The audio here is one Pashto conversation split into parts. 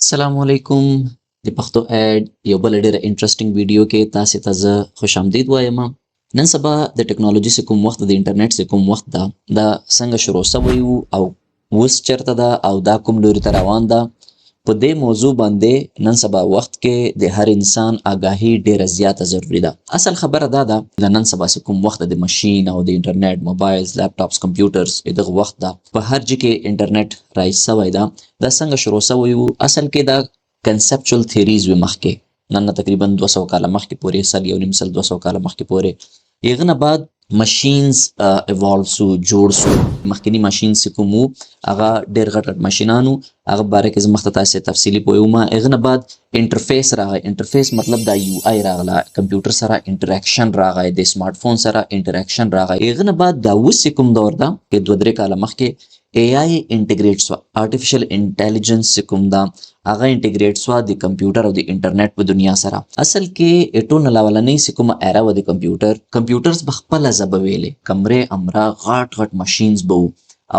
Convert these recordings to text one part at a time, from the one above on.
السلام علیکم. د پښتو اډ یو بل ډیره انټرېسټینګ ویډیو کې تاسو ته زه خوش آمدید وایم. نن سبا د ټکنالوژي څخه کوم وخت د انټرنیټ څخه کوم وخت دا څنګه شروع شوی او اوس چیرته ده او دا کوم لوري ته روان ده، په دې موضوع باندې نن سبا وخت کې د هر انسان آگاهی ډیره زیاته ضروری ده. اصل خبره دا ده د نن سبا څخه کوم وخت د ماشین او د انټرنیټ، موبایلز، لپټاپس، کمپیوټرز دغه وخت ده په هر ځای کې انټرنیټ رایج شوی ده. دا څنګه شروع شوی و؟ اصل کې دا کنسپچوال تھیریز و مخکې نن تقریبا 200 کال مخکې پورې، سل یو نیم سل 200 کال مخکې پورې. یغه نه بعد ماشینز ایوالو سو، جوړ سو. مخکنی ماشینز کوم هغه ډېر غټ ماشینانو، هغه باره کې زه مخته تاسو تفصیلی پویوم. هغه نه بعد انټرفیس راغی. انټرفیس مطلب دا یو آی راغله، کمپیوټر سره انټریکشن راغی، د سمارټ فون سره انټریکشن راغی. هغه نه بعد دا اوس کوم دور ده کې 2-3 کال مخکې AI انټیګریټ سو، آرټیفیشل انټیلیجنس کوم دا هغه انټیګریټ سو د کمپیوټر او د انټرنیټ په دنیا سره. اصل کې اټون لاولنې کوم ایرا و د کمپیوټرز بخپل ژبه ویلې، کمرې امرا غټ ماشینز بو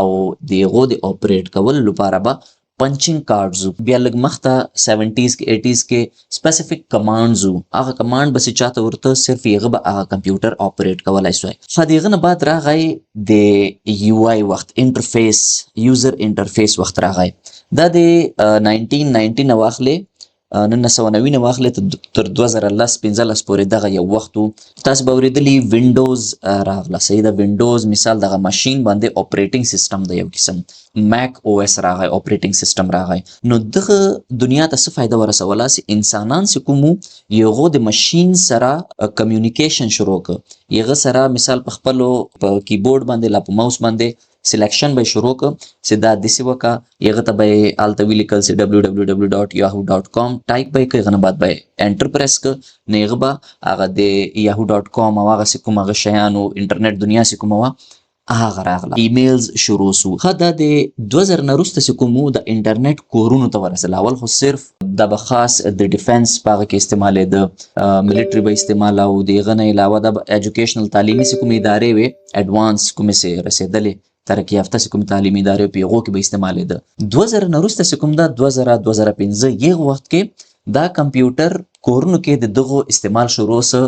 او دیغه د اپریټ کول لپاره به پنچینګ کارډز بیا لګ مخته 70s کې 80s کې سپیسیفیک کمانډز وو. هغه کمانډ بس چاته ورته صرف یغه به هغه کمپیوټر اپریټ کولای شوی. خدیغه نه بعد راغی د یو آی وخت، انټرفیس، یوزر انټرفیس وخت راغی. دا د 1990 نه واخلې 1990 نه واخلې تر 2010-15 پورې دغه یو وخت. تاسو به اوریدلی وینډوز راغله. صحیح ده، وینډوز مثال دغه ماشین باندې اپریټینګ سیستم د یو قسم میک او اس راغی، اپریټینګ سیستم راغی. نو دغه دنیا ته څه فائدہ ورسوله چې انسانان چې کوم یو د ماشین سره کمیونیکیشن شروع ک. یغه سره مثال په خپل په کیبورډ باندې لا په ماوس باندې سلیکشن به شروع ک چې دا د سی وکا یغه ته به الته ویلیکل چې www.yahoo.com ټایپ به کوي. غنه بعد به انټر پریس ک نه یغه به هغه د yahoo.com او هغه کوم هغه شیانو انټرنیټ دنیا سې کوم هغه راغله. ایمیلز شروع سو. خدا د 2000 نه وروسته کوم د انټرنیټ کورونو ته ورسېل. اول خو صرف د بخاص د ډیفنس پاغه کې استعمال، د ملټری به استعمال او دغه نه علاوه د ایجوکیشنل تعلیمي کوم ادارې وي، اډوانس کوم سي رسیدلې ترقی یافته کوم تعلیمي ادارې په هغه کې به استعمال ده. 2000 نه وروسته کوم دا 2015 یغه وخت کې دا کمپیوټر کورونو کې د دغه استعمال شروع سه.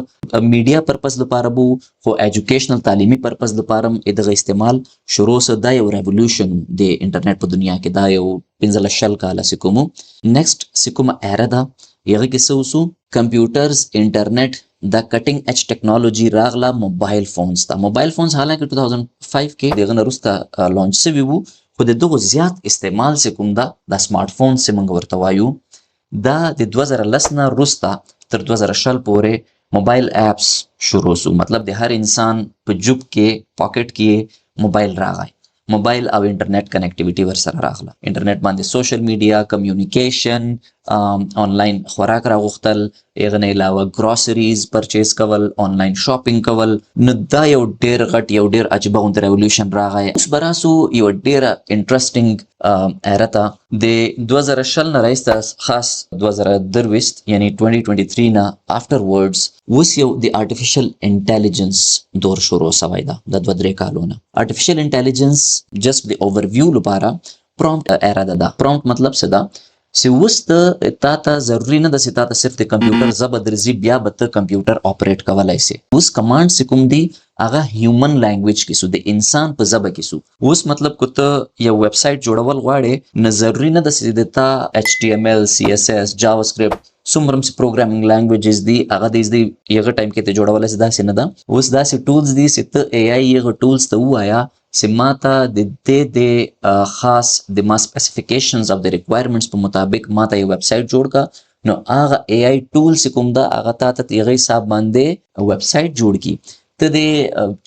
میډیا پرپز لپاره بو، خو ایجوکیشنل تعلیمي پرپز لپاره دغه استعمال شروع سه. دا یو ریولوشن د انټرنیټ په دنیا کې، دا یو 15 کال سکوم. نیکسٹ سکوم ایرا دا یغه کې سوسو کمپیوټرز، انټرنیټ، دا کټینګ اچ ټیکنالوژي راغله. موبایل فونز تا موبایل فونز حالانکه 2005 کې دغه نرسته لانچ شوی وو، خو دغه زیات استعمال سکوم دا د سمارټ فون سیمنګ ورته وایو. دا د 2010 نه وروسته تر 2020 پورې موبایل اپس شروع شو. مطلب د هر انسان په جوب کې پاکټ کې موبایل راغی. موبایل او انټرنیټ کنیکټیویټي ورسره راغله. انټرنیټ باندې سوشل میډیا، کمیونیکیشن، آنلاین خوراک راغختل، یغه نه علاوه ګروسریز پرچیز کول، آنلاین شاپینګ کول. نو دا یو ډیر غټ یو ډیر عجیبه غونډه ریولوشن راغی. اوس براسو یو ډیر انټرېسټینګ ایرا ته د 2020 نه راځي خاص 2023 یعنی 2023 نه افټر ورډز اوس یو د آرټیفیشل انټیلیجنس دور شروع شوی ده. د 2-3 کالونه آرټیفیشل انټیلیجنس جست د اوورویو لپاره پرومپټ ایرا ده. پرومپټ مطلب څه ده؟ چې اوس ته ضروري نه ده چې ته صرف د کمپیوټر ژبه درځي بیا به ته کمپیوټر اپریټ کولای شي. اوس کمانډ کوم دی هغه هیومن لینګویج کې سو، د انسان په ژبه کې سو. اوس مطلب کو ته یو ویب سایټ جوړول غواړې، نه ضروري نه ده چې د تا HTML CSS جاوا سکرپټ څومره چې پروګرامینګ لینګویجز دي هغه د دې یغه ټایم کې ته جوړول چې دا نه ده. اوس دا سي ټولز دي چې ته AI یغه ټولز ته وایا چې ماته د خاص د ما سپیسیفیکیشنز اف د ریکوایرمنټس په مطابق ماته یو ویب سایټ جوړ کا. نو هغه AI ټولز کوم دا هغه ته یغه حساب باندې ویب سایټ جوړ کی. ته د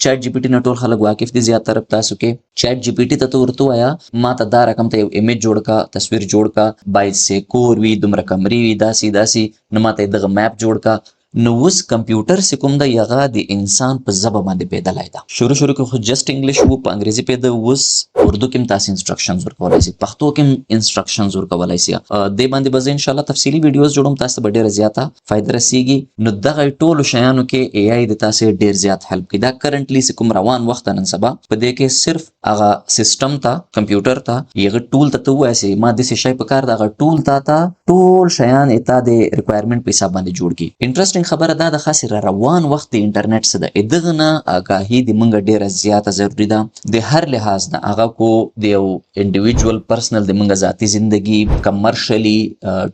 چیٹ جی پی ټی نه ټول خلک واقف دي زیات طرف تاسو کې. چیٹ جی پی ټی ته ورته وایا ماته دا رقم ته یو ایمیج جوړ کا، تصویر جوړ کا، باید سکور وی، دومره کمرې وی، داسي نو ماته دغه میپ جوړ کا. نو اوس کمپیوټر کوم دا یغه د انسان په ژبه باندې پیدلای دا. شروع کې خو جست انګلیش وو، په انګریزي پیدا. اوس اردو کې تاسو انسترکشنز ورکولای شئ، پښتو کې انسترکشنز ورکولای شئ. د باندې به ان شاء الله تفصیلی ویډیوز جوړوم، تاسو به ډیره زیاته فائدہ رسیږي. نو دغه ټولو شیانو کې AI د تاسو ډیر زیات هیلپ کوي. دا کرنټلی کوم روان وخت نن سبا په دې کې صرف هغه سیستم ته، کمپیوټر ته، یغه ټول ته وایي ما د څه شی په کار دغه ټول ټول شیان اته د ریکوایرمنٹ په حساب باندې جوړ کی. انټرېسټینګ خبره دا د خاص را روان وخت د انټرنیټ څخه د دغه نه آگاهی د منګه ډیره زیاته ضروری ده د هر لحاظ نه. هغه کو د یو انډیویډوال پرسنل د منګه ذاتی ژوندۍ کمرشلی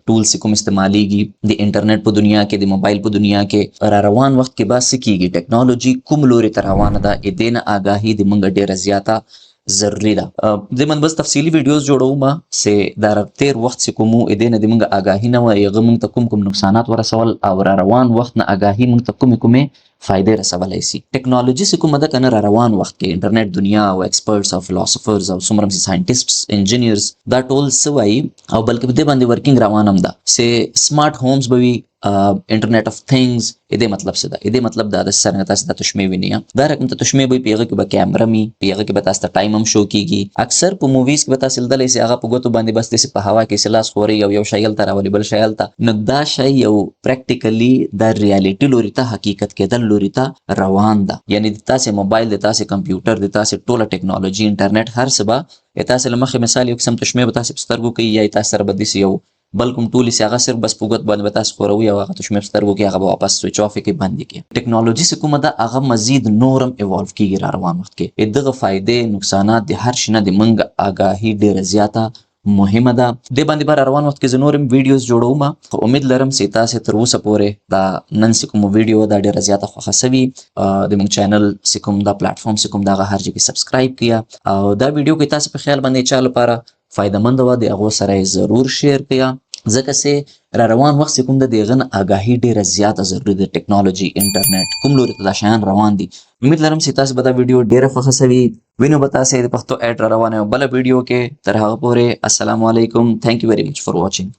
ټولز کوم استعماليږي د انټرنیټ په دنیا کې د موبایل په دنیا کې را روان وخت کې بس کیږي ټیکنالوژي کوم لوري ته روانه ده ادینه آگاهی د منګه ډیره زیاته ضروری ده. د من بس تفصیلی ویډیوز جوړوم سه در تیر وخت سے کومو ادینه د منګه آگاهی نه وي غمن ته کوم نقصانات ورسول او را روان وخت نه آگاهی منګ ته کومه فائدې رسولای شي. ټیکنالوژي سے کومه ده کنه را روان وخت کې انټرنیټ دنیا او ایکسپرټس او فلسفرز او سمرم ساينټیسټس انجینیرز دا ټول سوي او بلکې د باندې ورکینګ روانم ده سه سمارټ هومز بوي انټرنیټ اف ثینګز دې مطلب څه ده؟ دې مطلب دا د سره تاسو د تشمیه ویني دا رقم ته تشمیه به پیغه کې به کیمرا می پیغه کې به تاسو ته ټایم هم شو کیږي. اکثر په موویز کې به تاسو دلته سي هغه په ګوتو باندې بس د په هوا کې سلاس خوري یو شایل تر اولی بل شایل ته نو دا شی یو پریکټیکلی د ریالټی لوري ته حقیقت کې د لوري ته روان ده. یعنی د تاسو موبایل د تاسو کمپیوټر د تاسو ټوله ټیکنالوژي انټرنیټ هر څه تاسو لمخه مثال یو قسم تشمیه به تاسو سترګو کې یا تاسو سره بدیس یو بلکم ټول سی هغه صرف بس پوغت باندې تاسو خوروي او هغه تشمیه سترګو کې هغه واپس سوئچ اف کې باندې کې ټیکنالوژي سے کومه ده هغه مزید نورم ایوالو کیږي را روان وخت کې دغه فائدې نقصانات د هر شنه د منګ آگاهی ډیره زیاته مهمه ده. د باندې بار روان وخت کې زنورم ویډیوز جوړوم خو امید لرم چې تاسو تر اوسه پورې دا نن کوم ویډیو دا ډیره زیاته خوښه سوي د موږ چینل کوم دا پلیټ فارم کوم دا هر ځای کې سبسکرایب کیا او دا ویډیو کې تاسو په خیال باندې چا لپاره فائدہ مند و د هغه سره ضرور شیر کیا ځکه چې را روان وخت کوم د دغه آگاهی ډیره زیاته ضروری د ټیکنالوژي انټرنیټ کوم لوري ته شیان روان دي. امید لرم چې تاسو به دا ویډیو ډیره خوښه سوي وینو به تاسو د پښتو اډ روانه بل ویډیو کې تر هغه پورې السلام علیکم. ثانک یو ویری مچ فار واچینګ.